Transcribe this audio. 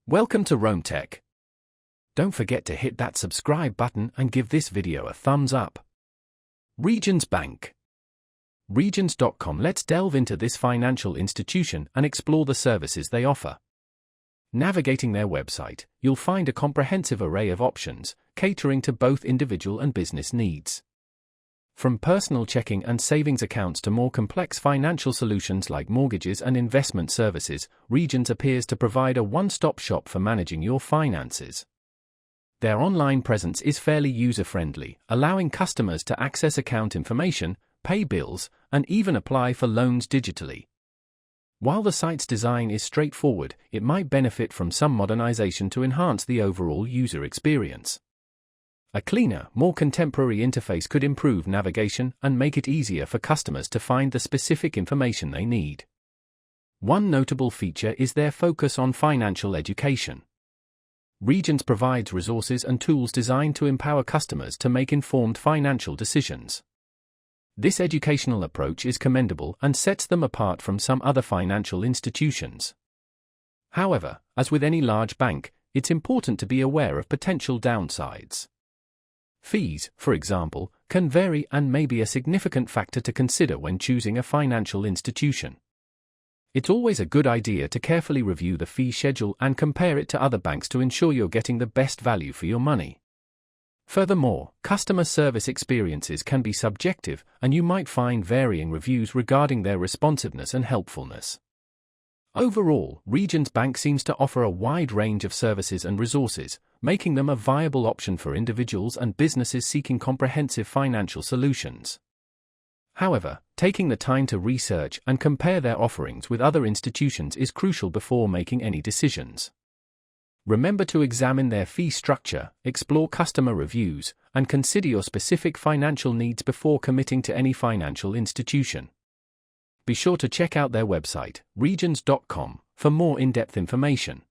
Welcome to Rome Tech. Don't forget to hit that subscribe button and give this video a thumbs up. Regions Bank. Regions.com. Let's delve into this financial institution and explore the services they offer. Navigating their website, you'll find a comprehensive array of options, catering to both individual and business needs. From personal checking and savings accounts to more complex financial solutions like mortgages and investment services, Regions appears to provide a one-stop shop for managing your finances. Their online presence is fairly user-friendly, allowing customers to access account information, pay bills, and even apply for loans digitally. While the site's design is straightforward, it might benefit from some modernization to enhance the overall user experience. A cleaner, more contemporary interface could improve navigation and make it easier for customers to find the specific information they need. One notable feature is their focus on financial education. Regions provides resources and tools designed to empower customers to make informed financial decisions. This educational approach is commendable and sets them apart from some other financial institutions. However, as with any large bank, it's important to be aware of potential downsides. Fees, for example, can vary and may be a significant factor to consider when choosing a financial institution. It's always a good idea to carefully review the fee schedule and compare it to other banks to ensure you're getting the best value for your money. Furthermore, customer service experiences can be subjective, and you might find varying reviews regarding their responsiveness and helpfulness. Overall, Regions Bank seems to offer a wide range of services and resources, making them a viable option for individuals and businesses seeking comprehensive financial solutions. However, taking the time to research and compare their offerings with other institutions is crucial before making any decisions. Remember to examine their fee structure, explore customer reviews, and consider your specific financial needs before committing to any financial institution. Be sure to check out their website, regions.com, for more in-depth information.